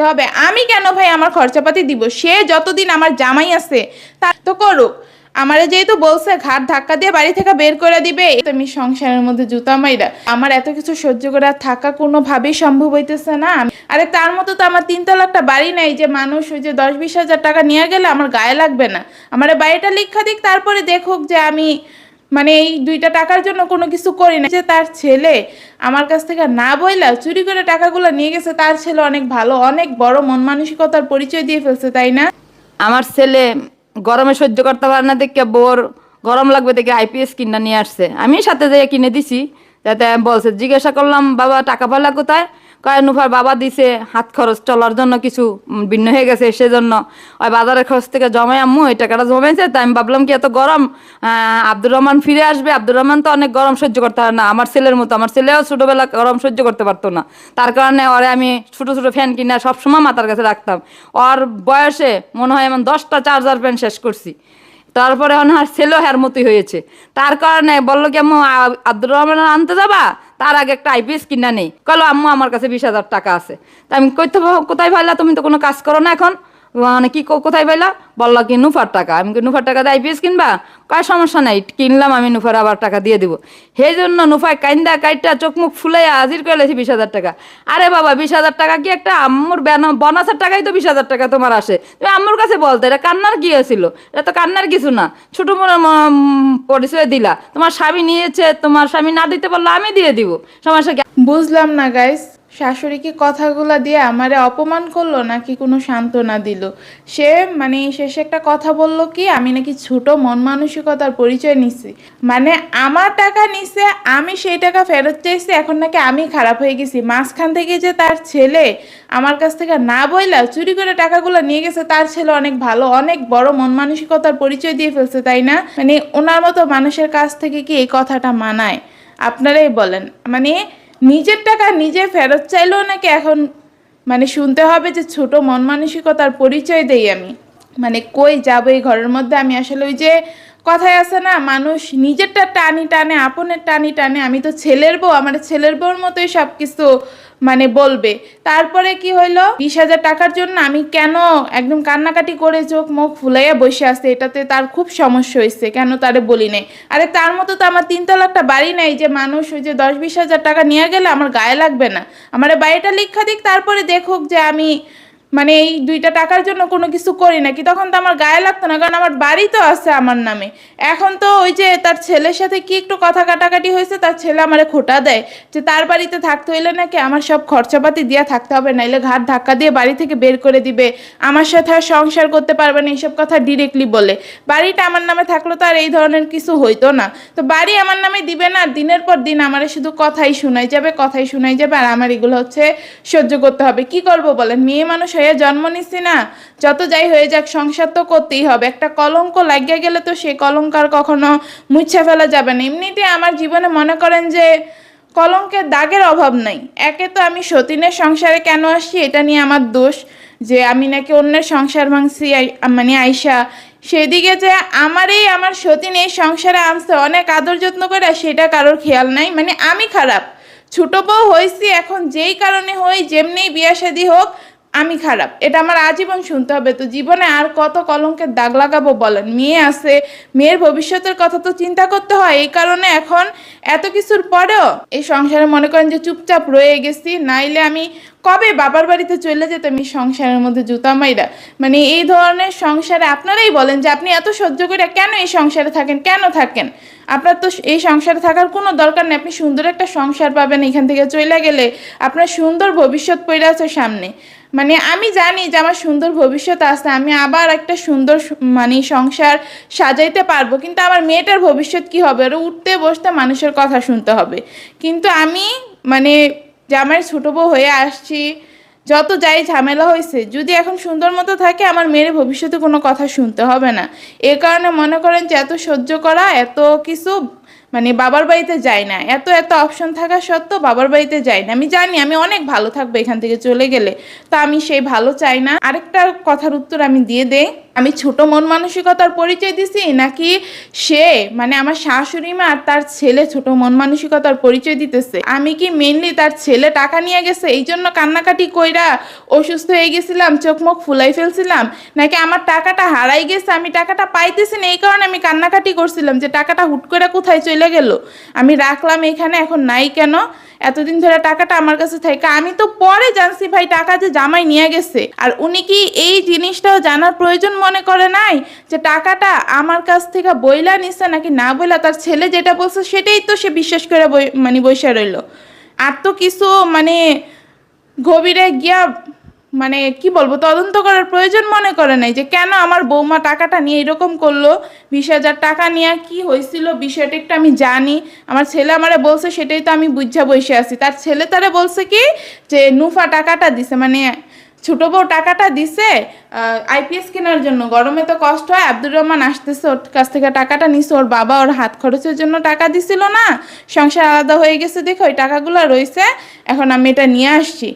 হবে। আমি কেন ভাই আমার খরচাপাতি দিব? সে যতদিন আমার জামাই আছে তা তো করুক। আমারে যেহেতু বলছে ঘাট ধাক্কা দিয়ে বাড়ি থেকে বের করে দিবে, তুমি সংসারের মধ্যে জুতা মাইরা আমার এত কিছু সহ্য করে আর থাকা কোনোভাবেই সম্ভব হইতেছে না। আরে তার মতো তো আমার 3 তলা একটা বাড়ি নাই যে মানুষ ওই যে 10-20 হাজার টাকা নিয়ে গেলে আমার গায়ে লাগবে না। আমার বাড়িটা লিখা দিক, তারপরে দেখুক যে আমি মানে এই 2টা টাকার জন্য কোনো কিছু করি না। যে তার ছেলে আমার কাছ থেকে না বইলা চুরি করে টাকাগুলো নিয়ে গেছে, তার ছেলে অনেক ভালো, অনেক বড় মন মানসিকতার পরিচয় দিয়ে ফেলছে, তাই না? আমার ছেলে গরমে সহ্য করতে পারে না দেখে বোর গরম লাগবে দেখে আইপিএস কিনা নিয়ে আসছে, আমি সাথে যেয়ে কিনে দিছি। যাতে বলছে, জিজ্ঞাসা করলাম বাবা টাকা পয়লা কোথায়, কয় নুফার বাবা দিছে হাত খরচ চলার জন্য, কিছু ভিন্ন হয়ে গেছে সেজন্য ওই বাজারের খরচ থেকে জমাই আম্মু এই টাকাটা জমাইছে। তাই আমি ভাবলাম কি এত গরম আব্দুর রহমান ফিরে আসবে, আব্দুর রহমান তো অনেক গরম সহ্য করতে পারে না আমার ছেলের মতো, আমার ছেলেও ছোটবেলা গরম সহ্য করতে পারতো না, তার কারণে ওরে আমি ছোট ছোট ফ্যান কিনা সবসময় মাথার কাছে রাখতাম। ওর বয়সে মনে হয় এমন 10টা চার্জার ফ্যান শেষ করছি। তারপরে আর ছেলেও হ্যার মতোই হয়েছে, তার কারণে বললো কি আম্মু আব্দুর রহমান আনতে যাবা, তার আগে একটা আইপিএস কিনা নেই। কলো আম্মু আমার কাছে 20,000 টাকা আছে। তা আমি কইতে কোথায় পাইলা, তুমি তো কোনো কাজ করো না এখন, মানে কি কোথায় পাইলা? বললো কি নুফার টাকা। আমি কি নুফার টাকা দিয়ে আইপিএস কিনবা? কয় সমস্যা নাই, কিনলাম আমি, নুফার আবার টাকা দিয়ে দিব। সেই জন্য নুফায় কাইন্দা কাইটা চোখ মুখ ফুলাইয়া হাজির করে লেছি 20,000 টাকা। আরে বাবা 20,000 টাকা কি একটা আম্মুর বোনাসের টাকাই তো 20,000 টাকা তোমার আসে, তুমি আম্মুর কাছে বলতে এটা কান্নার কি হয়েছিল? এটা তো কান্নার কিছু না, ছোট মোটো পরিচয় দিলা, তোমার স্বামী নিয়েছে, তোমার স্বামী না দিতে বললো আমি দিয়ে দিব, সমস্যা কি? বুঝলাম না গাইস, শাশুড়ি কি কথাগুলা দিয়ে আমারে অপমান করলো নাকি কোনো সান্ত্বনা দিল? সে মানে শেষে একটা কথা বলল কি আমি নাকি ছোট মন মানসিকতার পরিচয় নিছি, মানে আমার টাকা নিছে, আমি সেই টাকা ফেরত চাইছি, এখন নাকি আমি খারাপ হয়ে গেছি। মাঝখান থেকে যে তার ছেলে আমার কাছ থেকে না বইলা চুরি করে টাকাগুলো নিয়ে গেছে, তার ছেলে অনেক ভালো, অনেক বড় মন মানসিকতার পরিচয় দিয়ে ফেলছে, তাই না? মানে ওনার মতো মানুষের কাছ থেকে কি এই কথাটা মানায়? আপনারাই বলেন। মানে নিজের টাকা নিজে ফেরত চাইলেও নাকি এখন মানে শুনতে হবে যে ছোট মন মানসিকতার পরিচয় দেই আমি। মানে কই যাবো এই ঘরের মধ্যে আমি? আসলে ওই যে কথায় আছে না, মানুষ নিজেরটা টানি টানে আপনের টানি টানে, আমি তো ছেলের বউ, আমার ছেলের বউর মতোই সব কিছু মানে বলবে। তারপরে কি হইলো, 20,000 টাকার জন্য আমি কেন একদম কান্নাকাটি করে চোখ মুখ ফুলাইয়া বসে আছে, এটাতে তার খুব সমস্যা হয়েছে, কেন তারে বলি নাই। আরে তার মতো তো আমার 3 তলা একটা বাড়ি নাই যে মানুষ ওই যে 10-20 হাজার টাকা নিয়ে গেলে আমার গায়ে লাগবে না। আমার বাড়িটা লিখা দিক, তারপরে দেখুক যে আমি মানে এই 2টা টাকার জন্য কোনো কিছু করি নাকি, তখন তো আমার গায়ে লাগতো না, কারণ আমার বাড়ি তো আছে আমার নামে। এখন তো ওই যে তার ছেলের সাথে কি একটু কথা কাটাকাটি হয়েছে, তার ছেলে আমারে খোটা দেয় যে তার বাড়িতে থাকতে হইলে নাকি আমার সব খরচাপাতি দিয়া থাকতে হবে, নাইলে ঘাট ধাক্কা দিয়ে বাড়ি থেকে বের করে দিবে, আমার সাথে আর সংসার করতে পারবে না, এইসব কথা ডিরেক্টলি বলে। বাড়িটা আমার নামে থাকলো তো আর এই ধরনের কিছু হইতো না। তো বাড়ি আমার নামে দিবে না, দিনের পর দিন আমারে শুধু কথাই শোনাই যাবে, কথাই শোনাই যাবে, আর আমার এগুলো হচ্ছে সহ্য করতে হবে। কি করব বলেন, মেয়ে মানুষ হয়ে জন্ম নিচ্ছি না, যত যাই হয়ে যাক সংসার তো করতেই হবে। একটা কলঙ্ক লাগিয়ে গেলে তো সেই কলঙ্ক আর কখনো মুছে ফেলা যাবে না। এমনিতে আমার জীবনে মনে করেন যে কলঙ্কের দাগের অভাব নাই। একে তো আমি সতীনের সংসারে কেন আসি এটা নিয়ে আমার দোষ, যে আমি নাকি অন্যের সংসার ভাঙছি, মানে আয়সা। সেদিকে যে আমার সতীন এই সংসারে আনছে অনেক আদর যত্ন করে, সেটা কারোর খেয়াল নাই। মানে আমি খারাপ, ছোট বউ হয়েছি, এখন যেই কারণে হই, যেমনি বিয়া শাদী হোক, আমি খারাপ, এটা আমার আজীবন শুনতে হবে। তো জীবনে আর কত কলঙ্কের দাগ লাগাবো বলেন? মেয়ে আছে, মেয়ের ভবিষ্যতের কথা তো চিন্তা করতে হয়। এই কারণে এখন এত কিছুর পরেও এই সংসারে মনে করেন যে চুপচাপ রয়ে গেছি, নাইলে আমি কবে বাবার বাড়িতে চলে যেতাম এই সংসারের মধ্যে জুতা মাইরা। মানে এই ধরনের সংসারে আপনারাই বলেন যে আপনি এত সহ্য করে কেন এই সংসারে থাকেন, কেন থাকেন? আপনার তো এই সংসারে থাকার কোনো দরকার নেই, আপনি সুন্দর একটা সংসার পাবেন এখান থেকে চলে গেলে, আপনার সুন্দর ভবিষ্যৎ পড়ে আছে সামনে। মানে আমি জানি যে আমার সুন্দর ভবিষ্যৎ আছে, আমি আবার একটা সুন্দর মানে সংসার সাজাইতে পারবো, কিন্তু আমার মেয়েটার ভবিষ্যৎ কি হবে? ওরা উঠতে বসতে মানুষের কথা শুনতে হবে। কিন্তু আমি মানে যে আমার ছোট বউ হয়ে আসছি, যত যাই ঝামেলা হয়েছে, যদি এখন সুন্দর মতো থাকে আমার মেয়ের ভবিষ্যতে কোনো কথা শুনতে হবে না। এ কারণে মনে করেন যে এত সহ্য করা, এত কিছু মানে বাবার বাড়িতে যাই না, এত এত অপশন থাকা সত্ত্বেও বাবার বাড়িতে যাই না। আমি জানি আমি অনেক ভালো থাকবো এখান থেকে চলে গেলে, তা আমি সেই ভালো চাই না। আরেকটা কথার উত্তর আমি দিয়ে দেই, আমি ছোট মন মানসিকতার পরিচয় দিছি নাকি সে মানে আমার শাশুড়ি মা আর তার ছেলে ছোট মন মানসিকতার পরিচয় দিতেছে? আমি কি মেইনলি তার ছেলে টাকা নিয়ে গেছে এই জন্য কান্নাকাটি কইরা অসুস্থ হয়ে গেছিলাম, চোখ মুখ ফুলাই ফেলছিলাম, নাকি আমার টাকাটা হারাই গেছে, আমি টাকাটা পাইতেছি না এই কারণে আমি কান্নাকাটি করছিলাম যে টাকাটা হুট করে কোথায় চলে গেল, আমি রাখলাম এখানে এখন নাই কেন, এতদিন ধরে টাকাটা আমার কাছে থাকে? আমি তো পরে জানছি ভাই টাকা যে জামাই নিয়ে গেছে। আর উনি কি এই জিনিসটাও জানার প্রয়োজন মনে করে নাই যে টাকাটা আমার কাছ থেকে বইলা নিছে নাকি না বইলা? তার ছেলে যেটা বলছে সেটাই তো সে বিশ্বাস করে মানে বসে রইল। আর তো কিছু মানে গভীরে গিয়া মানে কি বলবো তদন্ত করার প্রয়োজন মনে করে নাই যে কেন আমার বৌমা টাকাটা নিয়ে এরকম করলো। 20,000 টাকা নিয়ে কি হয়েছিল বিষয়টা একটু আমি জানি, আমার ছেলে আমারে বলছে সেটাই তো আমি বুঝা বসে আছি। তার ছেলে তারা বলছে কি যে নুফা টাকাটা দিছে, মানে ছোট বউ টাকাটা দিছে আইপিএস কেনার জন্য, গরমে তো কষ্ট হয়, আব্দুর রহমান আসতেছে ওর কাছ থেকে টাকাটা নিছে, ওর বাবা ওর হাত খরচের জন্য টাকা দিছিল না, সংসার আলাদা হয়ে গেছে দেখো ওই টাকাগুলো রয়েছে, এখন আমি এটা নিয়ে আসছি।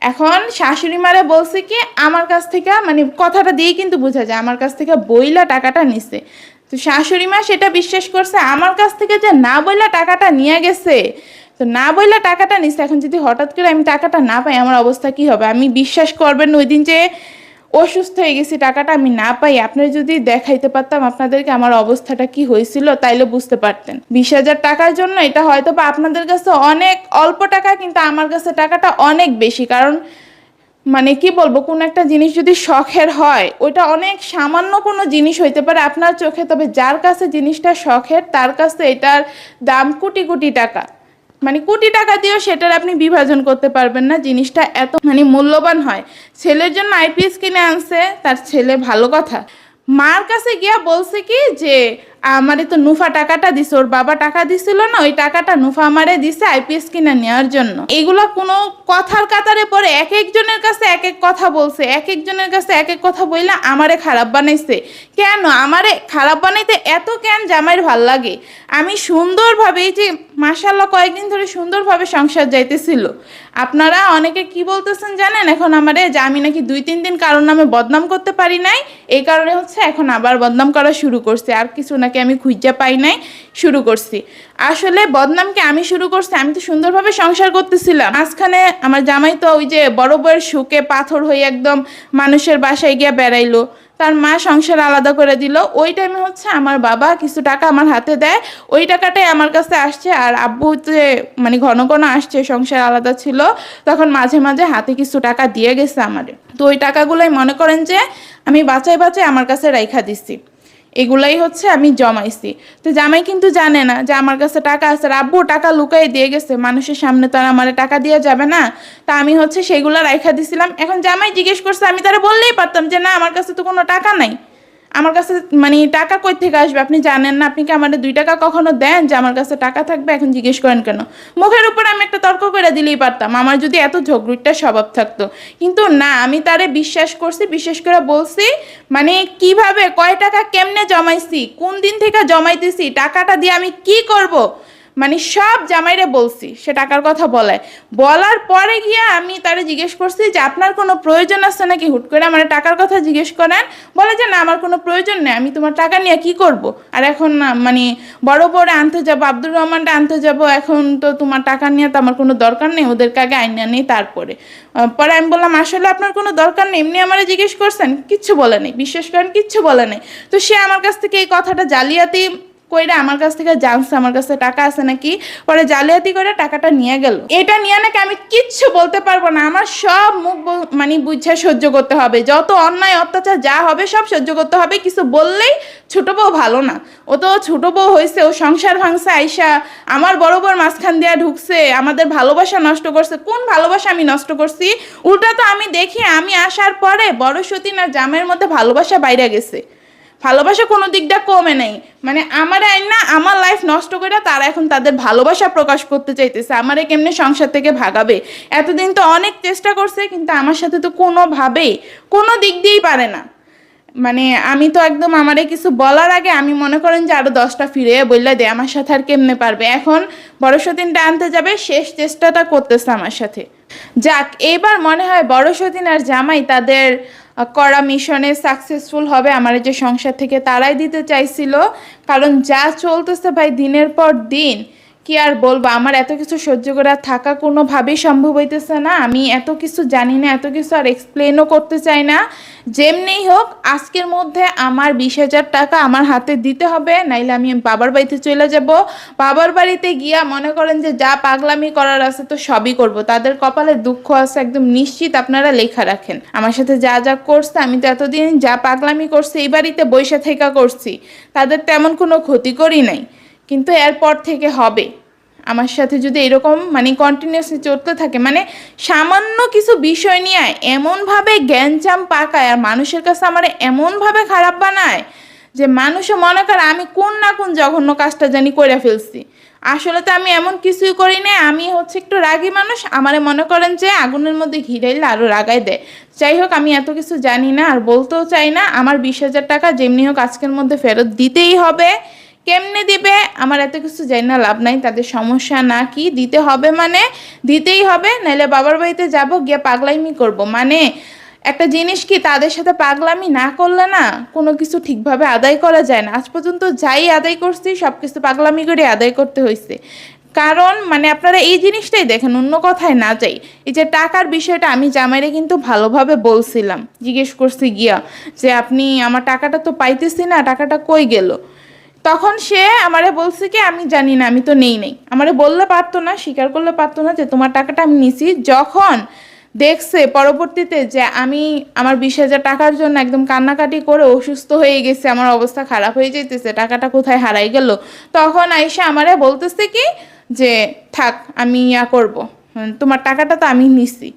এখন শাশুড়ি মারে বলছে কি আমার কাছ থেকে, মানে কথাটা দিয়ে কিন্তু বোঝা যায় আমার কাছ থেকে বইলা টাকাটা নিছে। তো শাশুড়ি মা সেটা বিশ্বাস করছে আমার কাছ থেকে যে না বইলা টাকাটা নিয়ে গেছে, তো না বইলা টাকাটা নিছে। এখন যদি হঠাৎ করে আমি টাকাটা না পাই আমার অবস্থা কি হবে? আমি বিশ্বাস করবেন ওই দিন যে অসুস্থ হয়ে গেছি টাকাটা আমি না পাই, আপনারা যদি দেখাইতে পারতাম আপনাদেরকে আমার অবস্থাটা কি হয়েছিল তাইলে বুঝতে পারতেন। 20,000 টাকার জন্য এটা হয়তো বা আপনাদের কাছে অনেক অল্প টাকা, কিন্তু আমার কাছে টাকাটা অনেক বেশি। কারণ মানে কি বলবো, কোন একটা জিনিস যদি শখের হয় ওইটা অনেক সামান্য কোনো জিনিস হইতে পারে আপনার চোখে, তবে যার কাছে জিনিসটা শখের তার কাছে এটার দাম কোটি কোটি টাকা, মানে কোটি টাকা দিয়েও সেটার আপনি বিভাজন করতে পারবেন না, জিনিসটা এত মানে মূল্যবান হয়। ছেলের জন্য আইপিএস কিনে আনছে তার ছেলে, ভালো কথা। মার কাছে গিয়া বলছে কি যে আমারে তো নুফা টাকাটা দিছে, ওর বাবা টাকা দিছিল না, ওই টাকাটা নুফা আমারে দিছে আইপিএস কিনে নেওয়ার জন্য। এগুলো কোনো কথার কাতারে পরে এক একজনের কাছে এক এক কথা বলছে, এক একজনের কাছে এক এক কথা বইলা আমারে খারাপ বানাইছে। কেন আমারে খারাপ বানাইতে এত কেন জামাইয়ের ভাল লাগে? আমি সুন্দরভাবে এই যে মাশাআল্লাহ কয়েকদিন ধরে সুন্দরভাবে সংসার যাইতেছিল। আপনারা অনেকে কি বলতেছেন জানেন এখন আমারে, যে আমি নাকি 2-3 দিন কারোর নামে বদনাম করতে পারি নাই, এই কারণে হচ্ছে এখন আবার বদনাম করা শুরু করছে, আর কিছু নাকি আমি খুঁজে পাই নাই শুরু করছি। আসলে বদনামকে আমি শুরু করছি, আমি তো সুন্দরভাবে সংসার করতেছিলাম। মাঝখানে আমার জামাই তো ওই যে বড় বউয়ের সুখে পাথর হয়ে একদম মানুষের বাসায় গিয়া বেড়াইলো, তার মা সংসার আলাদা করে দিল। ওই টাইমে হচ্ছে আমার বাবা কিছু টাকা আমার হাতে দেয়, ওই টাকাটাই আমার কাছে আসছে। আর আব্বু যে মানে ঘন ঘন আসছে, সংসার আলাদা ছিল তখন মাঝে মাঝে হাতে কিছু টাকা দিয়ে গেছে আমারে। তো ওই টাকাগুলোই মনে করেন যে আমি বাঁচাই বাঁচাই আমার কাছে রাইখা দিছি, এগুলাই হচ্ছে আমি জমাইছি। তো জামাই কিন্তু জানে না যে আমার কাছে টাকা আছে, আব্বু টাকা লুকাই দিয়ে গেছে, মানুষের সামনে তো আর আমার টাকা দেওয়া যাবে না, তা আমি হচ্ছে সেগুলো রাইখা দিছিলাম। এখন জামাই জিজ্ঞেস করছে, আমি তারা বললেই পারতাম যে না আমার কাছে তো কোনো টাকা নাই, আমার কাছে মানে টাকা কই থেকে আসবে? আপনি জানেন না? আপনি কি আমাদের 2 টাকা কখনো দেন যে আমার কাছে টাকা থাকবে? এখন জিজ্ঞেস করেন কেন? মুখের উপর আমি একটা তর্ক করে দিলেই পারতাম আমার যদি এত ঝগড়ুটটা স্বভাব থাকতো, কিন্তু না, আমি তারে বিশ্বাস করছি, বিশেষ করে বলছি মানে কিভাবে কয় টাকা কেমনে জমাইছি, কোন দিন থেকে জমাইতেছি, টাকাটা দিয়ে আমি কি করব, মানে সব জামাইরে বলছি। সে টাকার কথা বলার পরে গিয়া আমি তারে জিজ্ঞেস করছি যে আপনার কোনো প্রয়োজন আছে নাকি, হুট করে আমার টাকার কথা জিজ্ঞেস করেন। বলে যে না আমার কোনো প্রয়োজন নেই, আমি তোমার টাকা নিয়ে কি করব, আর এখন না মানে বড় বড় আনতে যাবো, আব্দুর রহমানটা আনতে যাব, এখন তো তোমার টাকা নিয়ে তো আমার কোনো দরকার নেই, ওদেরকে আগে আইনা নেই তারপরে। পরে আমি বললাম আসলে আপনার কোনো দরকার নেই, এমনি আমারে জিজ্ঞেস করছেন? কিচ্ছু বলে নেই, বিশ্বাস করেন কিচ্ছু বলে নেই। তো সে আমার কাছ থেকে এই কথাটা জালিয়াতি কইরা আমার কাছ থেকে জানছে আমার কাছে টাকা আছে নাকি, পরে জালিয়াতি করে টাকাটা নিয়ে গেল। এটা নিয়ে নাকি আমি কিচ্ছু বলতে পারবো না, আমার সব মুখ মানে বুঝা সহ্য করতে হবে, যত অন্যায় অত্যাচার যা হবে সব সহ্য করতে হবে। কিছু বললেই ছোট বউ ভালো না, ও তো ছোট বউ হয়েছে, ও সংসার ভাঙছে আইসা আমার বড় বড় মাঝখান দিয়া ঢুকছে, আমাদের ভালোবাসা নষ্ট করছে। কোন ভালোবাসা আমি নষ্ট করছি? উল্টা তো আমি দেখি আমি আসার পরে বড় সতীন আর জামের মধ্যে ভালোবাসা বাইরে গেছে, ভালোবাসা কোনো দিকটা কমে নাই। মানে আমার আইনা আমার লাইফ নষ্ট করে তারা এখন তাদের ভালোবাসা প্রকাশ করতে চাইতেছে, আমারে কেমনে সংসার থেকে ভাগাবে। এতদিন তো অনেক চেষ্টা করছে, কিন্তু আমার সাথে তো কোনোভাবেই কোনো দিক দিয়েই পারে না। মানে আমি তো একদম আমারে কিছু বলার আগে আমি মনে করেন যে আরো 10টা ফিরে বললে দে, আমার সাথে আর কেমনে পারবে। এখন বড় সতীনটা আনতে যাবে, শেষ চেষ্টাটা করতেছে আমার সাথে। যাক, এবার মনে হয় বড় সতীন আর জামাই তাদের করা মিশনে সাকসেসফুল হবে। আমার যে সংসার থেকে তারাই দিতে চাইছিল, কারণ যা চলতেছে ভাই দিনের পর দিন, কি আর বলবো, আমার এত কিছু সহ্য করে আর থাকা কোনোভাবেই সম্ভব হইতেছে না। আমি এত কিছু জানি না, এত কিছু আর এক্সপ্লেনও করতে চাই না। যেমনিই হোক আজকের মধ্যে আমার 20,000 টাকা আমার হাতে দিতে হবে, নাইলে আমি বাবার বাড়িতে চলে যাব। বাবার বাড়িতে গিয়া মনে করেন যে যা পাগলামি করার আছে তো সবই করব। তাদের কপালে দুঃখ আছে একদম নিশ্চিত, আপনারা লেখা রাখেন। আমার সাথে যা যা করছে, আমি তো এতদিন যা পাগলামি করছি এই বাড়িতে বইসা থেকে করছি, তাদের তেমন কোনো ক্ষতি করি নাই। কিন্তু এরপর থেকে হবে, আমার সাথে যদি এরকম মানে কন্টিনিউসলি চলতে থাকে, মানে সামান্য কিছু বিষয় নিয়ে এমনভাবে গ্যাঞ্জাম পাকায় আর মানুষের কাছে আমার এমনভাবে খারাপ বানায় যে মানুষও মনে করে আমি কোন না কোন জঘন্য কাজটা জানি করে ফেলছি। আসলে তো আমি এমন কিছুই করি না, আমি হচ্ছে একটু রাগী মানুষ। আমারে মনে করেন যে আগুনের মধ্যে ঘি ঢাইলে আরও রাগায় দেয়। যাই হোক, আমি এত কিছু জানি না আর বলতেও চাই না। আমার 20,000 টাকা যেমনি হোক আজকের মধ্যে ফেরত দিতেই হবে। কেমনে দিবে আমার এত কিছু জানি না, লাভ নাই। তাদের সমস্যা না কি, দিতে হবে মানে দিতেই হবে, নাহলে বাবার বাড়িতে যাব, গিয়ে পাগলামি করব। মানে একটা জিনিস কি, তাদের সাথে পাগলামি না করলে না কোনো কিছু ঠিকভাবে আদায় করা যায় না। আজ পর্যন্ত যাই আদায় করছি সব কিছু পাগলামি করে আদায় করতে হয়েছে। কারণ মানে আপনারা এই জিনিসটাই দেখেন, অন্য কথায় না যাই। এই যে টাকার বিষয়টা আমি জামাইরে কিন্তু ভালোভাবে বলছিলাম, জিজ্ঞেস করছি গিয়া যে আপনি আমার টাকাটা তো পাইতেছি না, টাকাটা কই গেল। তখন সে আমারে বলছে কি আমি জানি না, আমি তো নেই। আমারে বললে পারতো না, স্বীকার করলে পারতো না যে তোমার টাকাটা আমি নিছি। যখন দেখছে পরবর্তীতে যে আমি আমার 20,000 টাকার জন্য একদম কান্নাকাটি করে অসুস্থ হয়ে গেছে, আমার অবস্থা খারাপ হয়ে যাইতেছে, টাকাটা কোথায় হারাই গেল, তখন আইসা আমারে বলতেছে কি যে থাক আমি করব, তোমার টাকাটা তো আমি নিছি।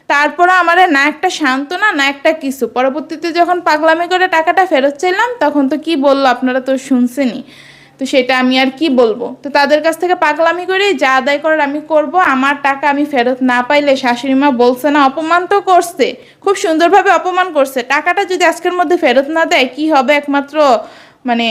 তারপরে আমারে না একটা সান্ত্বনা না একটা কিছু। পরবর্তীতে যখন পাগলামি করে টাকাটা ফেরত চাইলাম তখন তো কি বললো আপনারা তো শুনছেনই, তো সেটা আমি আর কি বলবো। তো তাদের কাছ থেকে পাগলামি করে যা আদায় করার আমি করব। আমার টাকা আমি ফেরত না পাইলে শাশুড়ি মা বলছে না, অপমান তো করছে, খুব সুন্দরভাবে অপমান করছে। টাকাটা যদি আজকের মধ্যে ফেরত না দেয় কি হবে একমাত্র মানে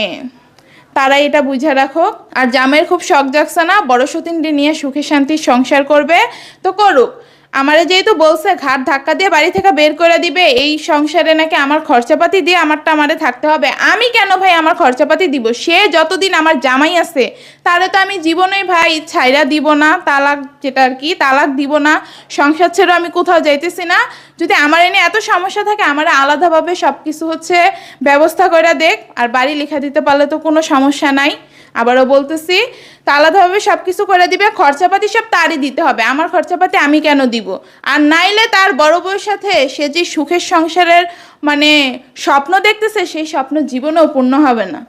তারাই এটা বুঝে রাখো। আর জামাইয়ের খুব শখ জাগছে না বড় সতীনকে নিয়ে সুখে শান্তির সংসার করবে, তো করুক। আমারে যেহেতু বলছে ঘাট ধাক্কা দিয়ে বাড়ি থেকে বের করে দিবে, এই সংসারে নাকি আমার খরচাপাতি দিয়ে আমারটা আমারে থাকতে হবে। আমি কেন ভাই আমার খরচাপাতি দিব? সে যতদিন আমার জামাই আছে তাহলে তো আমি জীবনেই ভাই ছাইরা দিব না, তালাক যেটা আর কি, তালাক দিব না। সংসার ছেড়ে আমি কোথাও যাইতেছি না। যদি আমার এনে এত সমস্যা থাকে আমার আলাদাভাবে সব কিছু হচ্ছে ব্যবস্থা করে দেখ, আর বাড়ি লেখা দিতে পারলে তো কোনো সমস্যা নাই। আবারও বলতেছি, তা আলাদাভাবে সব কিছু করে দিবে, খরচাপাতি সব তারই দিতে হবে, আমার খরচাপাতি আমি কেন দিব? আর নাইলে তার বড় বউয়ের সাথে সে যে সুখের সংসারের মানে স্বপ্ন দেখতেছে সেই স্বপ্ন জীবনেও পূর্ণ হবে না।